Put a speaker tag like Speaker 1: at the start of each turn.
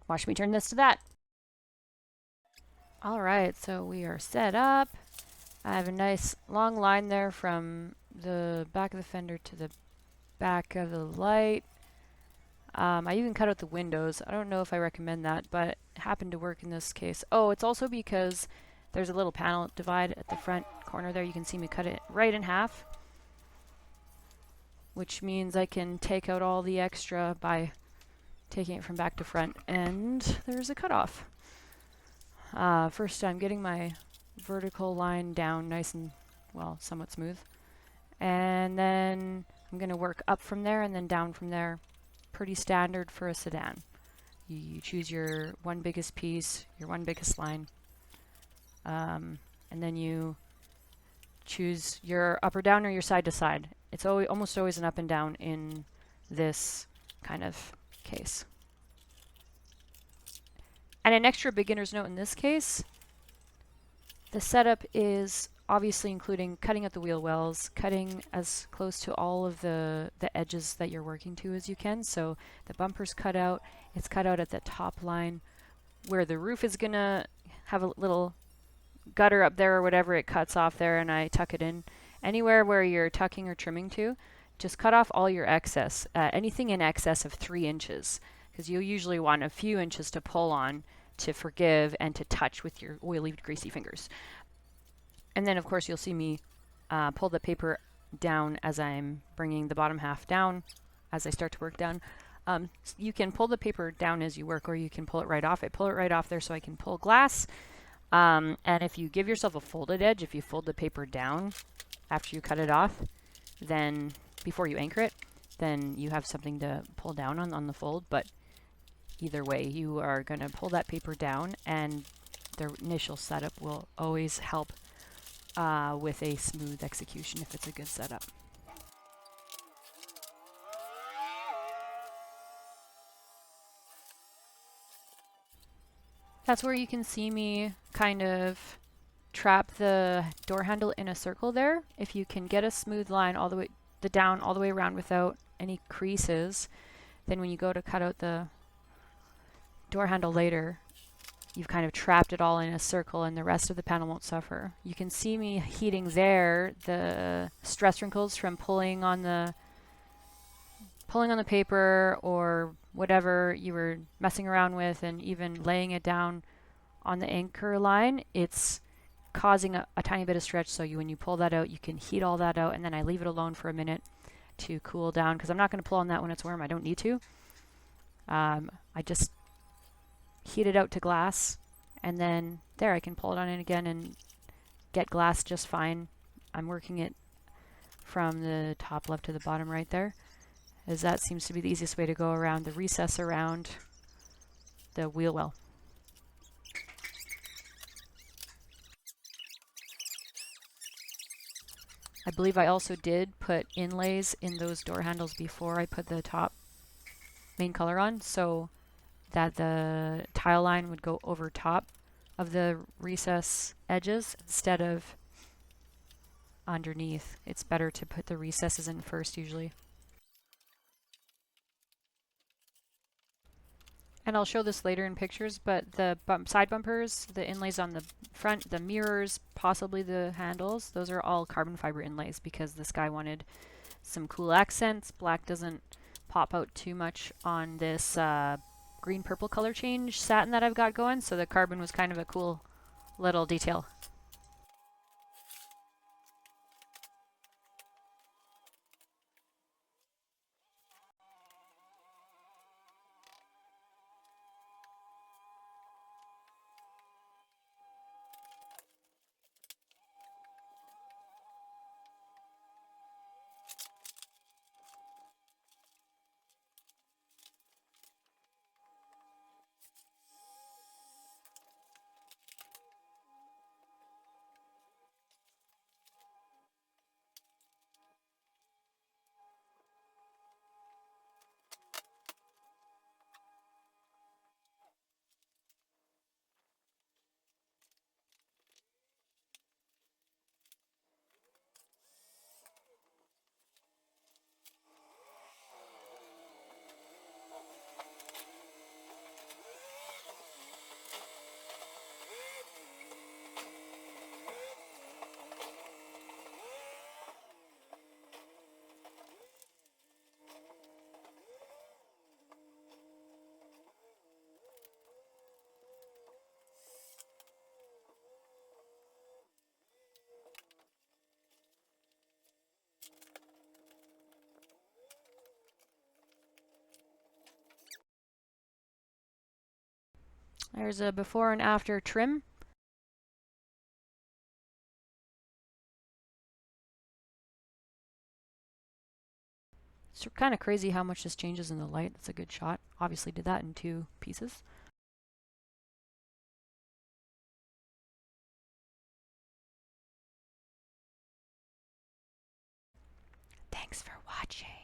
Speaker 1: Watch me turn this to that. All right, so we are set up. I have a nice long line there from the back of the fender to the back of the light. I even cut out the windows. I don't know if I recommend that, but it happened to work in this case. Oh, it's also because there's a little panel divide at the front corner there. You can see me cut it right in half, which means I can take out all the extra by taking it from back to front, and there's a cutoff. First, I'm getting my vertical line down nice and, well, somewhat smooth. And then I'm going to work up from there and then down from there. Pretty standard for a sedan. You choose your one biggest piece, your one biggest line, and then you choose your up or down or your side to side. It's almost always an up and down in this kind of case. And an extra beginner's note in this case, the setup is obviously including cutting out the wheel wells, cutting as close to all of the edges that you're working to as you can. So the bumper's cut out, it's cut out at the top line where the roof is gonna have a little gutter up there or whatever, it cuts off there and I tuck it in. Anywhere where you're tucking or trimming to, just cut off all your excess, anything in excess of 3 inches, because you'll usually want a few inches to pull on, to forgive, and to touch with your oily, greasy fingers. And then, of course, you'll see me pull the paper down as I'm bringing the bottom half down as I start to work down. You can pull the paper down as you work, or you can pull it right off. I pull it right off there so I can pull glass. And if you give yourself a folded edge, if you fold the paper down after you cut it off, then before you anchor it, then you have something to pull down on the fold. But either way, you are going to pull that paper down, and the initial setup will always help with a smooth execution if it's a good setup. That's where you can see me kind of trap the door handle in a circle there. If you can get a smooth line all the way down all the way around without any creases, then when you go to cut out the door handle later, you've kind of trapped it all in a circle and the rest of the panel won't suffer. You can see me heating there the stress wrinkles from pulling on the paper or whatever you were messing around with, and even laying it down on the anchor line. It's causing a tiny bit of stretch, so when you pull that out, you can heat all that out, and then I leave it alone for a minute to cool down, because I'm not going to pull on that when it's warm. I don't need to. I just heat it out to glass, and then there I can pull it on in again and get glass just fine. I'm working it from the top left to the bottom right there, as that seems to be the easiest way to go around the recess around the wheel well. I believe I also did put inlays in those door handles before I put the top main color on, so that the tile line would go over top of the recess edges instead of underneath. It's better to put the recesses in first usually. And I'll show this later in pictures, but the side bumpers, the inlays on the front, the mirrors, possibly the handles, those are all carbon fiber inlays because this guy wanted some cool accents. Black doesn't pop out too much on this green-purple color change satin that I've got going, so the carbon was kind of a cool little detail. There's a before and after trim. It's kind of crazy how much this changes in the light. That's a good shot. Obviously did that in 2 pieces. Thanks for watching.